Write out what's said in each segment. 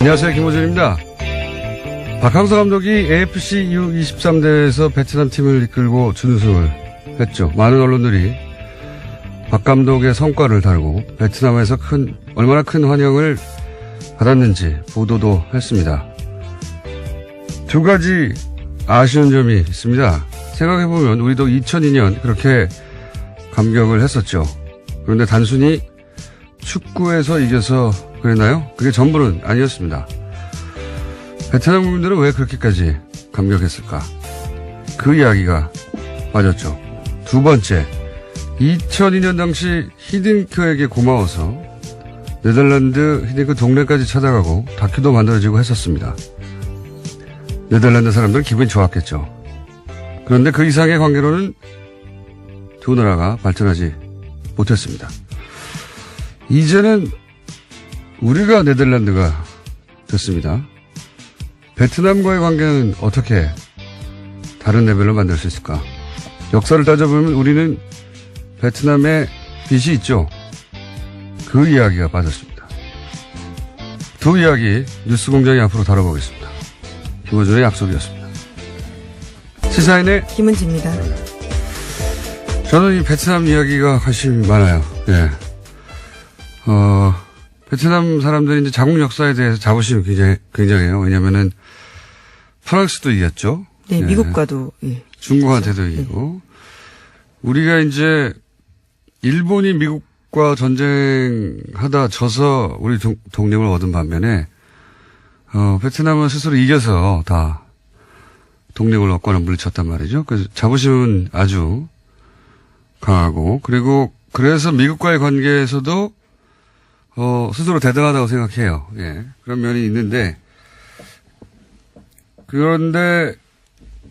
안녕하세요. 김호준입니다. 박항서 감독이 AFC U23 대회에서 베트남 팀을 이끌고 준우승을 했죠. 많은 언론들이 박 감독의 성과를 다루고 베트남에서 얼마나 큰 환영을 받았는지 보도도 했습니다. 두 가지 아쉬운 점이 있습니다. 생각해보면 우리도 2002년 그렇게 감격을 했었죠. 그런데 단순히 축구에서 이겨서 그랬나요? 그게 전부는 아니었습니다. 베트남 국민들은 왜 그렇게까지 감격했을까? 그 이야기가 빠졌죠. 두 번째, 2002년 당시 히딩크에게 고마워서 네덜란드 히딩크 동네까지 찾아가고 다큐도 만들어지고 했었습니다. 네덜란드 사람들은 기분이 좋았겠죠. 그런데 그 이상의 관계로는 두 나라가 발전하지 못했습니다. 이제는 우리가 네덜란드가 됐습니다. 베트남과의 관계는 어떻게 다른 레벨로 만들 수 있을까? 역사를 따져보면 우리는 베트남에 빚이 있죠. 그 이야기가 빠졌습니다. 두 이야기 뉴스공장이 앞으로 다뤄보겠습니다. 김호준의 약속이었습니다. 시사인의 김은지입니다. 저는 이 베트남 이야기가 관심이 많아요. 예. 베트남 사람들이 이제 자국 역사에 대해서 자부심이 굉장해요. 왜냐면은 프랑스도 이겼죠. 네, 예. 미국과도. 예. 중국한테도 이기고. 우리가 이제 일본이 미국과 전쟁하다 져서 우리 독립을 얻은 반면에 베트남은 스스로 이겨서 다 독립을 얻거나 물리쳤단 말이죠. 그래서 자부심은 아주 강하고, 그리고 그래서 미국과의 관계에서도 스스로 대단하다고 생각해요. 예. 그런 면이 있는데, 그런데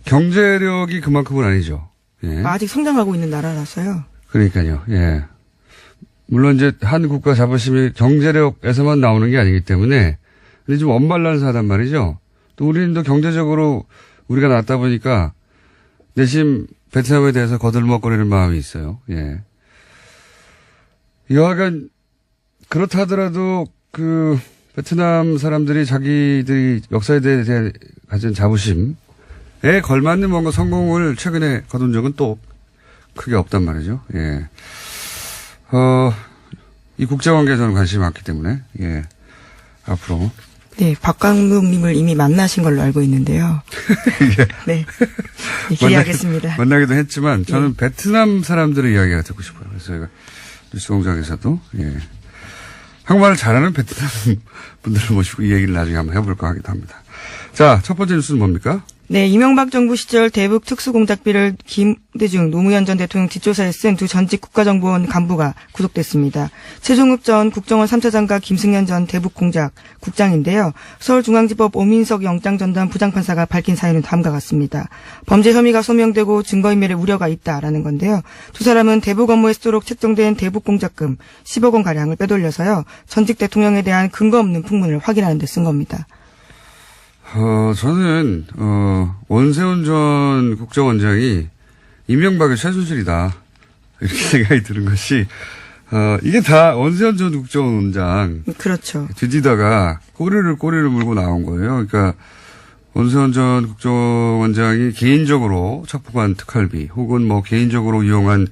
경제력이 그만큼은 아니죠. 예. 아직 성장하고 있는 나라라서요. 그러니까요. 예. 물론 이제 한 국가 자부심이 경제력에서만 나오는 게 아니기 때문에, 근데 좀 언밸런스하단 말이죠. 또 우리는 또 경제적으로 우리가 낫다 보니까 내심 베트남에 대해서 거들먹거리는 마음이 있어요. 예. 여하간 그렇다 하더라도 그 베트남 사람들이 자기들이 역사에 대해 가진 자부심에 걸맞는 뭔가 성공을 최근에 거둔 적은 또 크게 없단 말이죠. 예. 이 국제관계에 저는 관심이 많기 때문에, 예. 앞으로. 네, 박 감독님을 이미 만나신 걸로 알고 있는데요. 예. 네. 네, 기대하겠습니다. 만나기도 했지만 저는 베트남 사람들의 이야기가 듣고 싶어요. 그래서 저희가 뉴스공장에서도, 예. 한국말을 잘하는 베트남 분들을 모시고 이 얘기를 나중에 한번 해볼까 하기도 합니다. 자, 첫 번째 뉴스는 뭡니까? 네, 이명박 정부 시절 대북 특수공작비를 김대중 노무현 전 대통령 뒷조사에 쓴 두 전직 국가정보원 간부가 구속됐습니다. 최종욱 전 국정원 3차 장과 김승현 전 대북공작 국장인데요. 서울중앙지법 오민석 영장전담 부장판사가 밝힌 사유는 다음과 같습니다. 범죄 혐의가 소명되고 증거인멸의 우려가 있다라는 건데요. 두 사람은 대북 업무에 쓰도록 책정된 대북공작금 10억 원가량을 빼돌려서요. 전직 대통령에 대한 근거 없는 풍문을 확인하는 데 쓴 겁니다. 저는, 원세훈 전 국정원장이 이명박의 최순실이다. 이렇게 생각이 드는 것이, 이게 다 원세훈 전 국정원장. 그렇죠. 뒤지다가 꼬리를 물고 나온 거예요. 그러니까, 원세훈 전 국정원장이 개인적으로 착복한 특활비, 혹은 뭐 개인적으로 이용한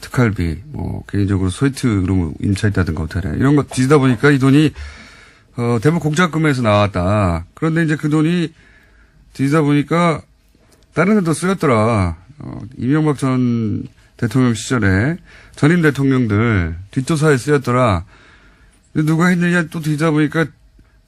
특활비, 뭐 개인적으로 소이트로 임차했다든가 호텔에 이런 거 뒤지다 보니까 이 돈이 대북 공작금에서 나왔다. 그런데 이제 그 돈이 뒤지다 보니까 다른 데도 쓰였더라. 이명박 전 대통령 시절에 전임 대통령들 뒷조사에 쓰였더라. 근데 누가 했느냐 또 뒤지다 보니까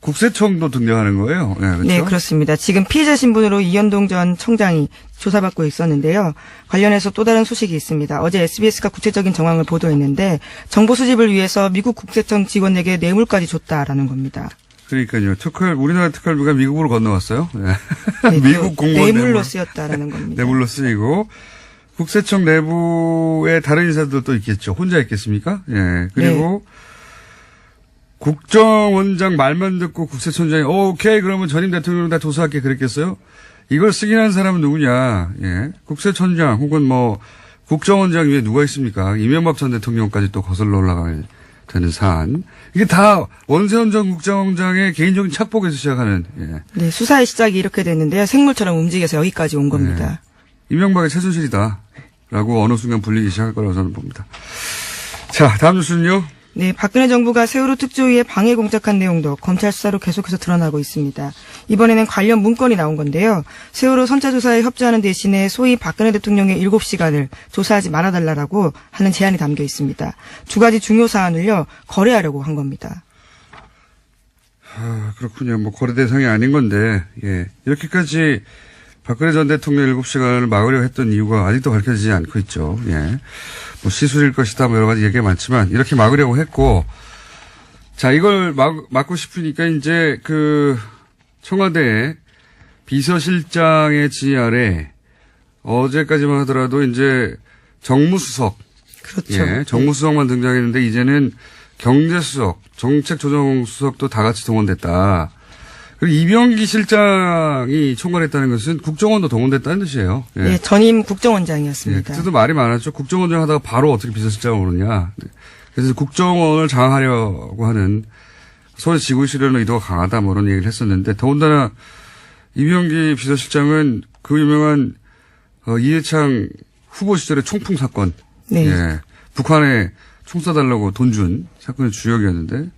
국세청도 등장하는 거예요. 네, 그렇죠? 네, 그렇습니다. 지금 피의자 신분으로 이현동 전 청장이 조사받고 있었는데요. 관련해서 또 다른 소식이 있습니다. 어제 SBS가 구체적인 정황을 보도했는데 정보 수집을 위해서 미국 국세청 직원에게 뇌물까지 줬다라는 겁니다. 그러니까요. 우리나라 특활비가 미국으로 건너왔어요. 네. 네, 미국 공무원 뇌물로 쓰였다라는 겁니다. 뇌물로 쓰이고 국세청 내부에 다른 인사들도 있겠죠. 혼자 있겠습니까? 예. 그리고 네. 국정원장 말만 듣고 국세청장이 오케이 그러면 전임 대통령 다 조사할게 그랬겠어요? 이걸 쓰긴 한 사람은 누구냐? 예. 국세청장 혹은 뭐 국정원장 위에 누가 있습니까? 이명박 전 대통령까지 또 거슬러 올라갈 되는 사안. 이게 다 원세훈 전 국정원장의 개인적인 착복에서 시작하는. 예. 네, 수사의 시작이 이렇게 됐는데요. 생물처럼 움직여서 여기까지 온 겁니다. 이명박의 최순실이다. 라고 어느 순간 불리기 시작할 거라고 저는 봅니다. 자, 다음 뉴스는요. 네, 박근혜 정부가 세월호 특조위에 방해 공작한 내용도 검찰 수사로 계속해서 드러나고 있습니다. 이번에는 관련 문건이 나온 건데요. 세월호 선차조사에 협조하는 대신에 소위 박근혜 대통령의 7시간을 조사하지 말아달라고 하는 제안이 담겨 있습니다. 두 가지 중요 사안을요, 거래하려고 한 겁니다. 그렇군요. 뭐 거래 대상이 아닌 건데, 예. 이렇게까지 박근혜 전 대통령 7시간을 막으려 했던 이유가 아직도 밝혀지지 않고 있죠. 예. 뭐 시술일 것이다, 뭐 여러 가지 얘기가 많지만, 이렇게 막으려고 했고, 자, 이걸 막고 싶으니까 이제 청와대 비서실장의 지휘 아래 어제까지만 하더라도 이제 정무수석. 그렇죠. 예. 정무수석만 등장했는데 이제는 경제수석, 정책조정수석도 다 같이 동원됐다. 그리고 이병기 실장이 총괄했다는 것은 국정원도 동원됐다는 뜻이에요. 예. 네, 전임 국정원장이었습니다. 예, 그때도 말이 많았죠. 국정원장 하다가 바로 어떻게 비서실장을 오느냐. 그래서 국정원을 장악하려고 하는 손에 쥐고 있으려는 의도가 강하다 뭐 이런 얘기를 했었는데 더군다나 이병기 비서실장은 그 유명한 이해창 후보 시절의 총풍 사건. 네. 예, 북한에 총 쏴달라고 돈 준 사건의 주역이었는데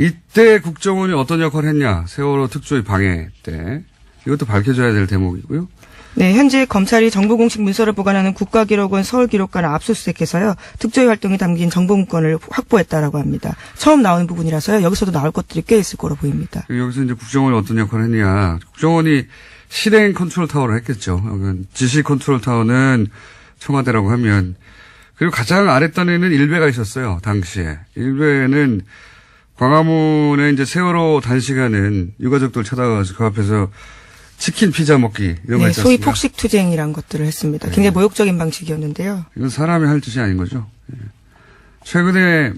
이때 국정원이 어떤 역할을 했냐. 세월호 특조위 방해 때. 이것도 밝혀져야 될 대목이고요. 네, 현재 검찰이 정보 공식 문서를 보관하는 국가기록원 서울기록관을 압수수색해서요. 특조위 활동이 담긴 정보 문건을 확보했다라고 합니다. 처음 나오는 부분이라서요. 여기서도 나올 것들이 꽤 있을 거로 보입니다. 여기서 이제 국정원이 어떤 역할을 했냐. 국정원이 실행 컨트롤 타워를 했겠죠. 지시 컨트롤 타워는 청와대라고 하면. 그리고 가장 아랫단에는 일베가 있었어요. 당시에. 일베는 광화문에 이제 세월호 단시간은 유가족들 찾아가서 그 앞에서 치킨 피자 먹기 이런 거 네, 있지 소위 않습니까? 폭식투쟁이란 것들을 했습니다. 굉장히 모욕적인 방식이었는데요. 이건 사람이 할 짓이 아닌 거죠. 예. 최근에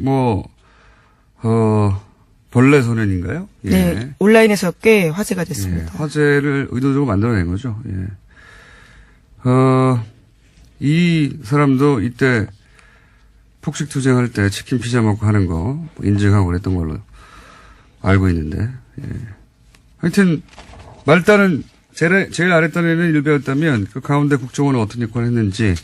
벌레 소년인가요? 예. 네, 온라인에서 꽤 화제가 됐습니다. 예, 화제를 의도적으로 만들어낸 거죠. 예. 이 사람도 이때 폭식투쟁할 때 치킨 피자 먹고 하는 거 인증하고 그랬던 걸로 알고 있는데, 예. 하여튼, 말단은, 제일 아랫단에는 일베였다면, 그 가운데 국정원은 어떤 역할을 했는지,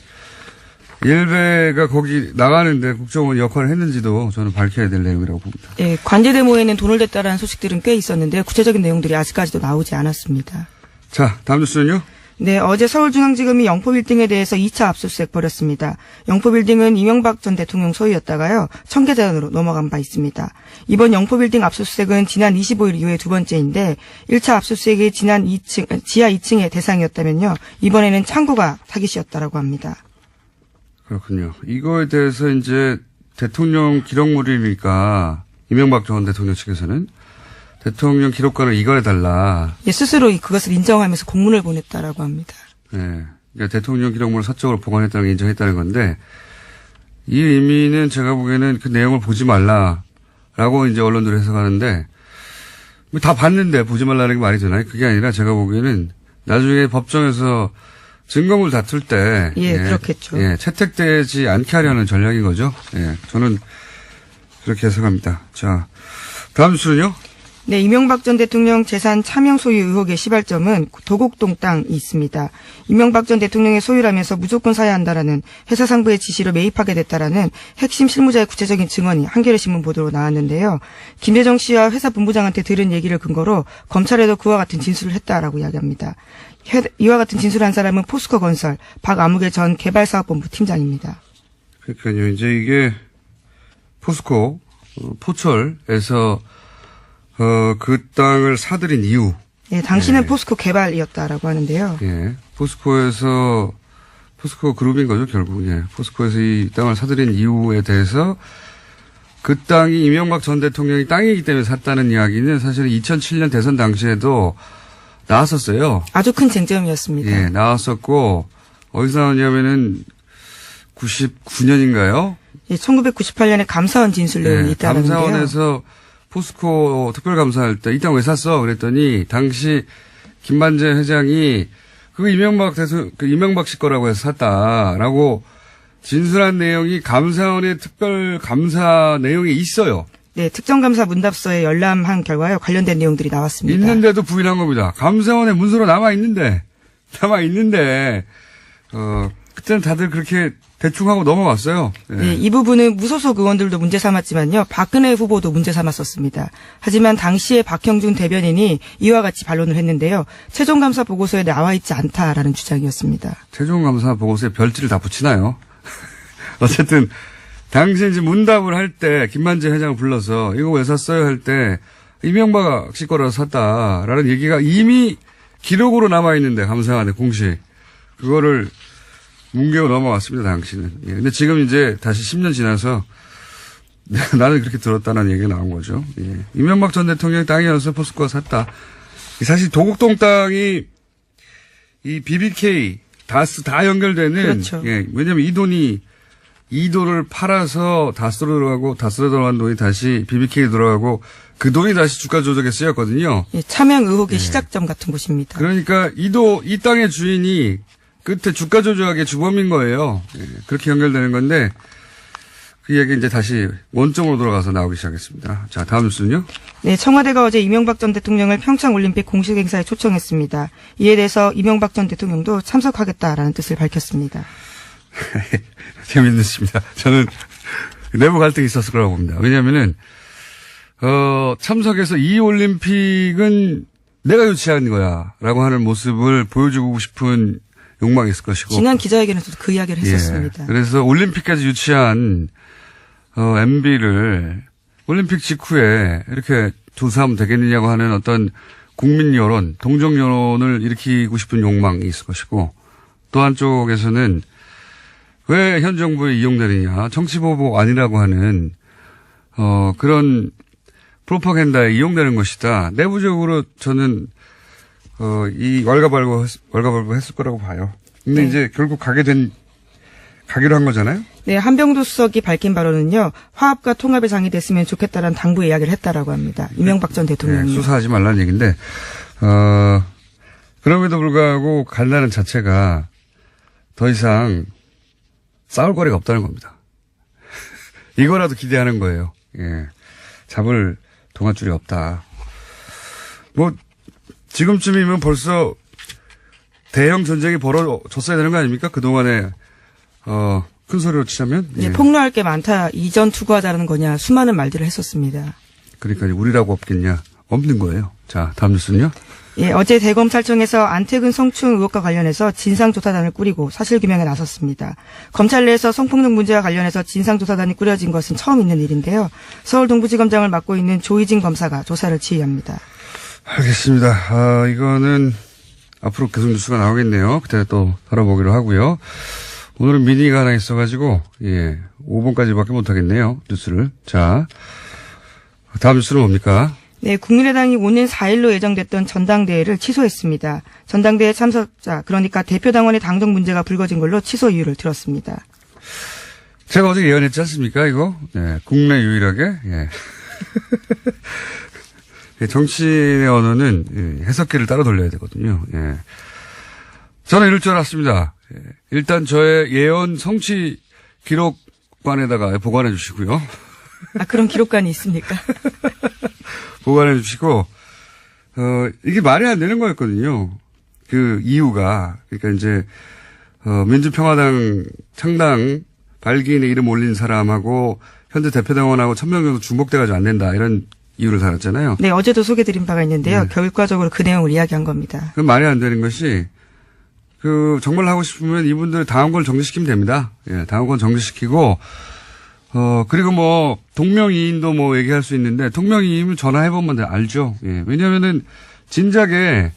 일베가 거기 나가는데 국정원 역할을 했는지도 저는 밝혀야 될 내용이라고 봅니다. 예, 관제 데모에는 돈을 댔다라는 소식들은 꽤 있었는데요. 구체적인 내용들이 아직까지도 나오지 않았습니다. 자, 다음 뉴스는요? 네, 어제 서울중앙지검이 영포빌딩에 대해서 2차 압수수색 벌였습니다. 영포빌딩은 이명박 전 대통령 소유였다가요, 청계자연으로 넘어간 바 있습니다. 이번 영포빌딩 압수수색은 지난 25일 이후에 두 번째인데, 1차 압수수색이 지하 2층의 대상이었다면요, 이번에는 창고가 타깃이었다라고 합니다. 그렇군요. 이거에 대해서 이제 대통령 기록물이니까, 이명박 전 대통령 측에서는 대통령 기록관을 이관해달라. 예, 스스로 그것을 인정하면서 공문을 보냈다라고 합니다. 네. 그러니까 대통령 기록물을 사적으로 보관했다는 걸 인정했다는 건데, 이 의미는 제가 보기에는 그 내용을 보지 말라라고 이제 언론들이 해석하는데, 다 봤는데 보지 말라는 게 말이 되나요? 그게 아니라 제가 보기에는 나중에 법정에서 증거물 다툴 때. 예, 그렇겠죠. 예, 채택되지 않게 하려는 전략인 거죠. 예, 저는 그렇게 해석합니다. 자, 다음 뉴스는요? 네, 이명박 전 대통령 재산 차명 소유 의혹의 시발점은 도곡동 땅이 있습니다. 이명박 전 대통령의 소유라면서 무조건 사야 한다라는 회사 상부의 지시로 매입하게 됐다라는 핵심 실무자의 구체적인 증언이 한겨레신문 보도로 나왔는데요. 김대정 씨와 회사 본부장한테 들은 얘기를 근거로 검찰에도 그와 같은 진술을 했다라고 이야기합니다. 이와 같은 진술을 한 사람은 포스코 건설 박아무개 전 개발사업본부 팀장입니다. 그러니까요. 이제 이게 포스코 포철에서 그 땅을 사들인 이유. 예, 당시는 포스코 개발이었다라고 하는데요. 예. 포스코 그룹인 거죠, 결국. 예. 포스코에서 이 땅을 사들인 이유에 대해서 그 땅이 이명박 전 대통령이 땅이기 때문에 샀다는 이야기는 사실은 2007년 대선 당시에도 나왔었어요. 아주 큰 쟁점이었습니다. 예, 나왔었고, 어디서 나왔냐면은 99년인가요? 예, 1998년에 감사원 진술 내용이 있다는데요. 감사원에서 포스코 특별감사할 때 이 땅 왜 샀어? 그랬더니 당시 김만재 회장이 그거 이명박 씨 거라고 해서 샀다라고 진술한 내용이 감사원의 특별 감사 내용이 있어요. 네, 특정감사 문답서에 열람한 결과요. 관련된 내용들이 나왔습니다. 있는데도 부인한 겁니다. 감사원의 문서로 남아있는데, 그때는 다들 그렇게 대충 하고 넘어왔어요. 예. 네, 이 부분은 무소속 의원들도 문제 삼았지만요. 박근혜 후보도 문제 삼았었습니다. 하지만 당시에 박형준 대변인이 이와 같이 반론을 했는데요. 최종감사 보고서에 나와 있지 않다라는 주장이었습니다. 최종감사 보고서에 별지를 다 붙이나요? 어쨌든 당시 이제 문답을 할 때 김만재 회장을 불러서 이거 왜 샀어요 할 때 이명박 씨 거라서 샀다라는 얘기가 이미 기록으로 남아있는데 감사원의 공식. 그거를 뭉개고 넘어왔습니다, 당시는. 예. 근데 지금 이제 다시 10년 지나서 나는 그렇게 들었다는 얘기가 나온 거죠. 예. 이명박 전 대통령의 땅이어서 포스코가 샀다. 사실 도곡동 땅이 이 BBK, 다스 다 연결되는. 그렇죠. 예. 왜냐면 이 돈을 팔아서 다스로 들어가고 다스로 들어간 돈이 다시 BBK에 들어가고 그 돈이 다시 주가 조작에 쓰였거든요. 예, 차명 의혹의 시작점 같은 곳입니다. 그러니까 이 땅의 주인이 끝에 주가 조작의 주범인 거예요. 예, 그렇게 연결되는 건데 그 얘기 이제 다시 원점으로 돌아가서 나오기 시작했습니다. 자, 다음 뉴스는요. 네, 청와대가 어제 이명박 전 대통령을 평창올림픽 공식 행사에 초청했습니다. 이에 대해서 이명박 전 대통령도 참석하겠다라는 뜻을 밝혔습니다. 재밌습니다. 저는 내부 갈등이 있었을 거라고 봅니다. 왜냐하면은 참석해서 이 올림픽은 내가 유치한 거야라고 하는 모습을 보여주고 싶은 욕망이 있을 것이고. 지난 기자회견에서도 그 이야기를 했었습니다. 예, 그래서 올림픽까지 유치한 MB를 올림픽 직후에 이렇게 조사하면 되겠느냐고 하는 어떤 국민 여론, 동정 여론을 일으키고 싶은 욕망이 있을 것이고 또 한쪽에서는 왜 현 정부에 이용되느냐, 정치보복 아니라고 하는 그런 프로파간다에 이용되는 것이다. 내부적으로 저는 이 왈가왈부 했을 거라고 봐요. 근데 네. 이제 결국 가기로 한 거잖아요. 네, 한병도 수석이 밝힌 바로는요. 화합과 통합의 장이 됐으면 좋겠다라는 당부의 이야기를 했다라고 합니다. 이명박 전 대통령이. 네, 수사하지 말라는 얘기인데 그럼에도 불구하고 간다는 자체가 더 이상 싸울 거리가 없다는 겁니다. 이거라도 기대하는 거예요. 예. 잡을 동아줄이 없다. 뭐 지금쯤이면 벌써 대형 전쟁이 벌어졌어야 되는 거 아닙니까? 그동안에 큰 소리로 치자면. 네, 예. 폭로할 게 많다. 이전 투구하자는 거냐. 수많은 말들을 했었습니다. 그러니까 우리라고 없겠냐. 없는 거예요. 자, 다음 뉴스는요. 예, 어제 대검찰청에서 안태근 성추행 의혹과 관련해서 진상조사단을 꾸리고 사실규명에 나섰습니다. 검찰 내에서 성폭력 문제와 관련해서 진상조사단이 꾸려진 것은 처음 있는 일인데요. 서울 동부지검장을 맡고 있는 조희진 검사가 조사를 지휘합니다. 알겠습니다. 이거는 앞으로 계속 뉴스가 나오겠네요. 그때 또 다뤄보기로 하고요. 오늘은 미니가 하나 있어가지고 5분까지밖에 못하겠네요. 뉴스를. 자, 다음 뉴스는 뭡니까? 네, 국민의당이 오는 4일로 예정됐던 전당대회를 취소했습니다. 전당대회 참석자, 그러니까 대표당원의 당정 문제가 불거진 걸로 취소 이유를 들었습니다. 제가 어제 예언했지 않습니까, 이거? 네, 국내 유일하게. 예. 정치인의 언어는 해석기를 따로 돌려야 되거든요. 예. 저는 이럴 줄 알았습니다. 예. 일단 저의 예언 성취 기록관에다가 보관해 주시고요. 아, 그런 기록관이 있습니까? 보관해 주시고, 이게 말이 안 되는 거였거든요. 그 이유가. 그러니까 이제, 민주평화당 창당 발기인의 이름 올린 사람하고 현재 대표당원하고 1000명 정도 중복돼가지고 안 된다. 이런 이유를 달았잖아요. 네, 어제도 소개드린 바가 있는데요. 결과적으로 그 내용을 이야기한 겁니다. 그 말이 안 되는 것이, 정말 하고 싶으면 이분들 당원권 정지시키면 됩니다. 예, 당원권 정지시키고, 그리고 뭐, 동명이인도 뭐 얘기할 수 있는데, 동명이인은 전화해보면 알죠. 예, 왜냐면은, 진작에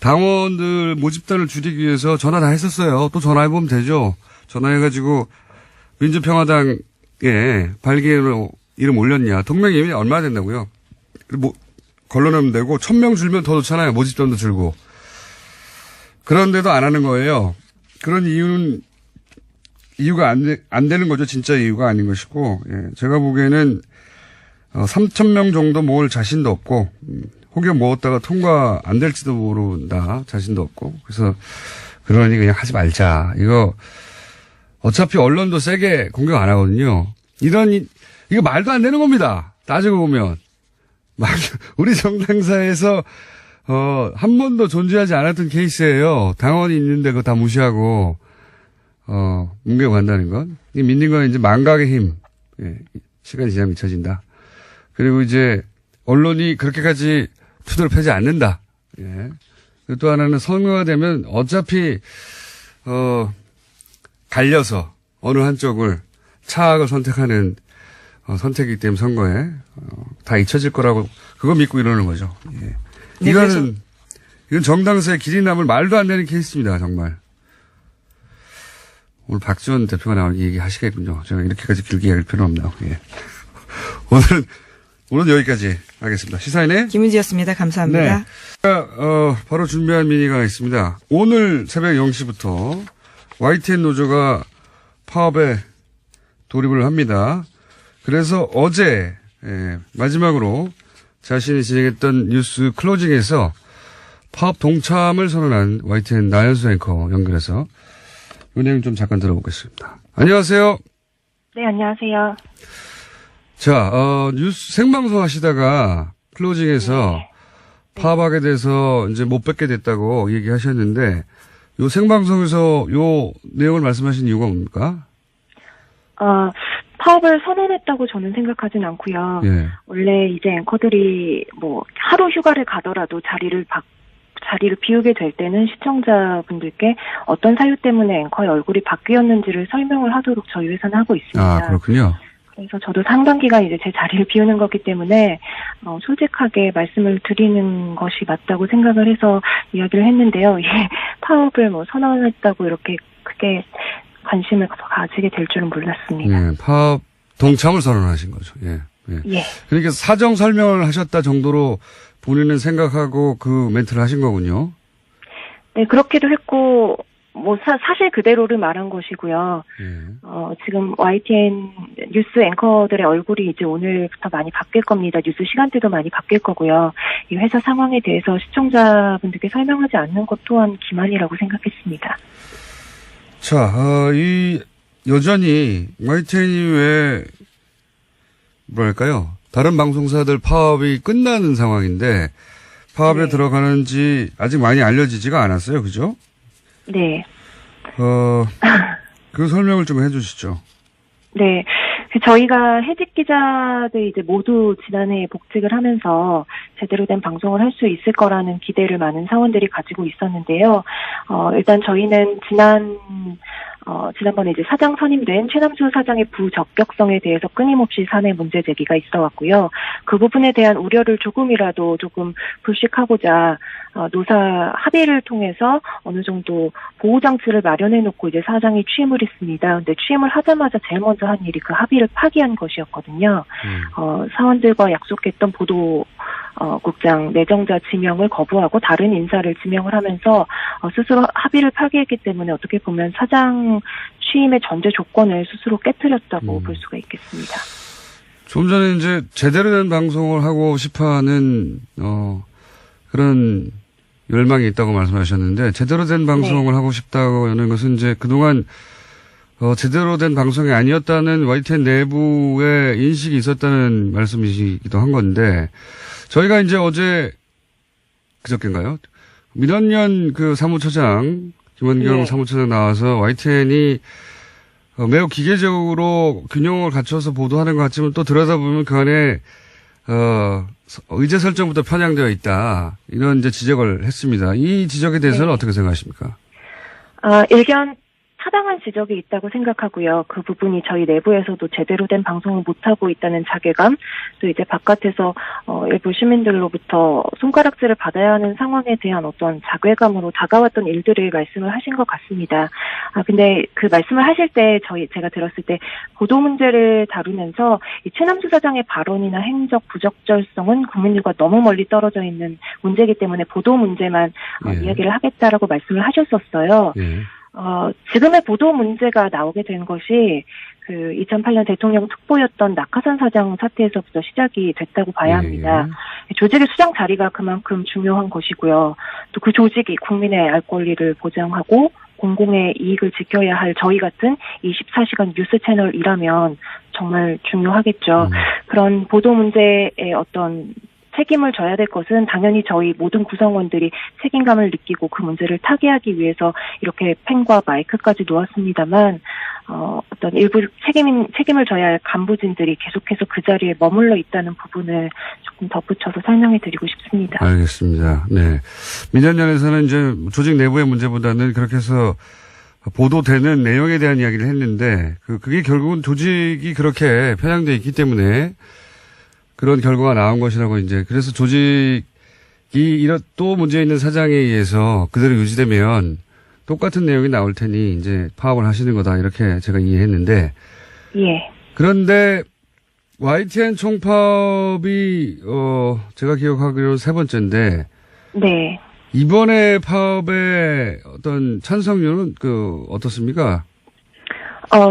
당원들 모집단을 줄이기 위해서 전화 다 했었어요. 또 전화해보면 되죠. 전화해가지고, 민주평화당에 발기인으로 이름 올렸냐. 동명이인이 얼마나 된다고요? 뭐, 걸러내면 되고, 1000명 줄면 더 좋잖아요. 모집단도 줄고. 그런데도 안 하는 거예요. 그런 이유가 안 되는 거죠. 진짜 이유가 아닌 것이고, 예. 제가 보기에는, 3,000명 정도 모을 자신도 없고, 혹여 모았다가 통과 안 될지도 모른다. 자신도 없고. 그래서, 그러니 그냥 하지 말자. 이거, 어차피 언론도 세게 공격 안 하거든요. 이거 말도 안 되는 겁니다. 따지고 보면. 우리 정당사에서, 한 번도 존재하지 않았던 케이스예요. 당원이 있는데 그거 다 무시하고, 뭉개고 간다는 건. 이 믿는 건 이제 망각의 힘. 예, 시간이 지나면 잊혀진다. 그리고 이제, 언론이 그렇게까지 투덜 패지 않는다. 예. 그리고 또 하나는 선거가 되면 어차피, 갈려서 어느 한쪽을 차악을 선택하는 선택이기 때문에 선거에 다 잊혀질 거라고 그거 믿고 이러는 거죠. 예. 네, 이건 정당사의 길이 남을 말도 안 되는 케이스입니다. 정말. 오늘 박지원 대표가 나오니 얘기하시겠군요. 제가 이렇게까지 길게 얘기할 필요는 없나요. 예. 오늘은 여기까지 하겠습니다. 시사인의 김은지였습니다. 감사합니다. 네. 바로 준비한 미니가 있습니다. 오늘 새벽 0시부터 YTN 노조가 파업에 돌입을 합니다. 그래서 어제 마지막으로 자신이 진행했던 뉴스 클로징에서 파업 동참을 선언한 YTN 나연수 앵커 연결해서 이 내용 좀 잠깐 들어보겠습니다. 안녕하세요. 네, 안녕하세요. 자, 뉴스 생방송 하시다가 클로징에서 파업하게 돼서 이제 못 뵙게 됐다고 얘기하셨는데 요 생방송에서 요 내용을 말씀하신 이유가 뭡니까? 파업을 선언했다고 저는 생각하진 않고요. 예. 원래 이제 앵커들이 뭐 하루 휴가를 가더라도 자리를 비우게 될 때는 시청자분들께 어떤 사유 때문에 앵커의 얼굴이 바뀌었는지를 설명을 하도록 저희 회사는 하고 있습니다. 아, 그렇군요. 그래서 저도 상당 기간 이제 제 자리를 비우는 거기 때문에 솔직하게 말씀을 드리는 것이 맞다고 생각을 해서 이야기를 했는데요. 파업을 뭐 선언했다고 이렇게 크게 관심을 가지게 될 줄은 몰랐습니다. 예, 파업 동참을 선언하신 거죠. 예. 예. 예. 그러니까 사정 설명을 하셨다 정도로 본인은 생각하고 그 멘트를 하신 거군요. 네, 그렇게도 했고 뭐 사실 그대로를 말한 것이고요. 예. 지금 YTN 뉴스 앵커들의 얼굴이 이제 오늘부터 많이 바뀔 겁니다. 뉴스 시간대도 많이 바뀔 거고요. 이 회사 상황에 대해서 시청자분들께 설명하지 않는 것 또한 기만이라고 생각했습니다. 자, 여전히 YTN이 왜 뭐랄까요? 다른 방송사들 파업이 끝나는 상황인데 파업에 네. 들어가는지 아직 많이 알려지지가 않았어요. 그죠? 네. 그 설명을 좀 해주시죠. 네. 저희가 해직 기자들 이제 모두 지난해 복직을 하면서 제대로 된 방송을 할 수 있을 거라는 기대를 많은 사원들이 가지고 있었는데요. 일단 저희는 지난번에 이제 사장 선임된 최남수 사장의 부적격성에 대해서 끊임없이 사내 문제 제기가 있어 왔고요. 그 부분에 대한 우려를 조금 불식하고자 노사 합의를 통해서 어느 정도 보호장치를 마련해 놓고 이제 사장이 취임을 했습니다. 근데 취임을 하자마자 제일 먼저 한 일이 그 합의를 파기한 것이었거든요. 사원들과 약속했던 보도국장 내정자 지명을 거부하고 다른 인사를 지명을 하면서 스스로 합의를 파기했기 때문에 어떻게 보면 사장 취임의 전제 조건을 스스로 깨뜨렸다고 볼 수가 있겠습니다. 좀 전에 이제 제대로 된 방송을 하고 싶어하는 그런 열망이 있다고 말씀하셨는데 제대로 된 방송을 하고 싶다고 하는 것은 이제 그동안 제대로 된 방송이 아니었다는 YTN 내부의 인식이 있었다는 말씀이시기도 한 건데 저희가 이제 어제 그저께인가요? 민원연 그 사무처장 김원경 사무처장 나와서 YTN이 매우 기계적으로 균형을 갖춰서 보도하는 것 같지만 또 들여다보면 그 안에 의제 설정부터 편향되어 있다. 이런 이제 지적을 했습니다. 이 지적에 대해서는 어떻게 생각하십니까? 일견 타당한 지적이 있다고 생각하고요. 그 부분이 저희 내부에서도 제대로 된 방송을 못하고 있다는 자괴감, 또 이제 바깥에서 일부 시민들로부터 손가락질을 받아야 하는 상황에 대한 어떤 자괴감으로 다가왔던 일들을 말씀을 하신 것 같습니다. 근데 그 말씀을 하실 때 제가 들었을 때 보도 문제를 다루면서 이 최남수 사장의 발언이나 행적 부적절성은 국민들과 너무 멀리 떨어져 있는 문제이기 때문에 보도 문제만 이야기를 하겠다라고 말씀을 하셨었어요. 지금의 보도 문제가 나오게 된 것이 그 2008년 대통령 특보였던 낙하산 사장 사태에서부터 시작이 됐다고 봐야 합니다. 조직의 수장 자리가 그만큼 중요한 것이고요. 또 그 조직이 국민의 알 권리를 보장하고 공공의 이익을 지켜야 할 저희 같은 24시간 뉴스 채널이라면 정말 중요하겠죠. 그런 보도 문제의 어떤 책임을 져야 될 것은 당연히 저희 모든 구성원들이 책임감을 느끼고 그 문제를 타개하기 위해서 이렇게 펜과 마이크까지 놓았습니다만 어떤 일부 책임을 져야 할 간부진들이 계속해서 그 자리에 머물러 있다는 부분을 조금 덧붙여서 설명해 드리고 싶습니다. 알겠습니다. 네. 민전연에서는 이제 조직 내부의 문제보다는 그렇게 해서 보도되는 내용에 대한 이야기를 했는데 그게 결국은 조직이 그렇게 편향되어 있기 때문에 그런 결과가 나온 것이라고 이제 그래서 조직이 이런 또 문제 있는 사장에 의해서 그대로 유지되면 똑같은 내용이 나올 테니 이제 파업을 하시는 거다 이렇게 제가 이해했는데 예. 그런데 YTN 총파업이 제가 기억하기로 세 번째인데 네. 이번에 파업의 어떤 찬성률은 어떻습니까?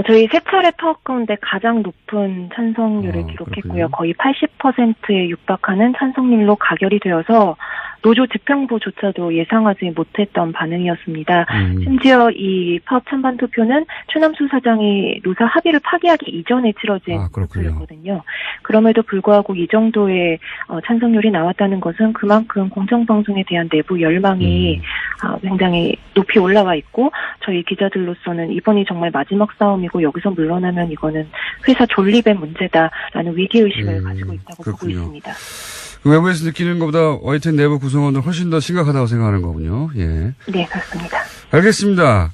저희 세 차례 파업 가운데 가장 높은 찬성률을 기록했고요. 그렇군요. 거의 80%에 육박하는 찬성률로 가결이 되어서 노조 집행부조차도 예상하지 못했던 반응이었습니다. 심지어 이 파업 찬반 투표는 최남수 사장이 노사 합의를 파기하기 이전에 치러진 투표였거든요. 그럼에도 불구하고 이 정도의 찬성률이 나왔다는 것은 그만큼 공정방송에 대한 내부 열망이 굉장히 높이 올라와 있고 저희 기자들로서는 이번이 정말 마지막 싸움이고 여기서 물러나면 이거는 회사 존립의 문제다라는 위기의식을 가지고 있다고 보고 있습니다. 외부에서 느끼는 것보다 YTN 내부 구성원들 훨씬 더 심각하다고 생각하는 거군요. 예. 네, 그렇습니다. 알겠습니다.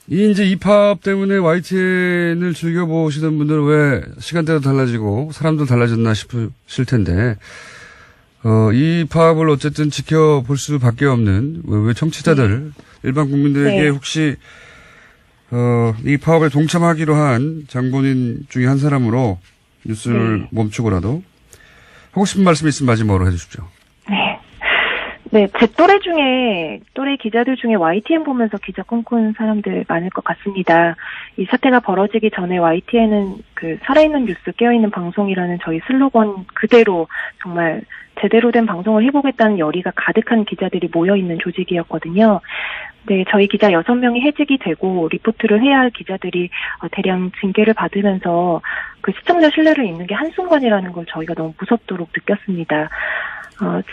이 파업 때문에 YTN을 즐겨보시던 분들은 왜 시간대도 달라지고 사람도 달라졌나 싶으실 텐데, 이 파업을 어쨌든 지켜볼 수밖에 없는 외부 청취자들, 일반 국민들에게 혹시, 이 파업에 동참하기로 한 장본인 중에 한 사람으로 뉴스를 멈추고라도 하고 싶은 말씀이 있으면 마지막으로 해주십시오. 네, 제 또래 기자들 중에 YTN 보면서 기자 꿈꾼 사람들 많을 것 같습니다. 이 사태가 벌어지기 전에 YTN은 살아있는 뉴스, 깨어있는 방송이라는 저희 슬로건 그대로 정말 제대로 된 방송을 해보겠다는 열의가 가득한 기자들이 모여있는 조직이었거든요. 네, 저희 기자 6명이 해직이 되고 리포트를 해야 할 기자들이 대량 징계를 받으면서 시청자 신뢰를 잃는 게 한순간이라는 걸 저희가 너무 무섭도록 느꼈습니다.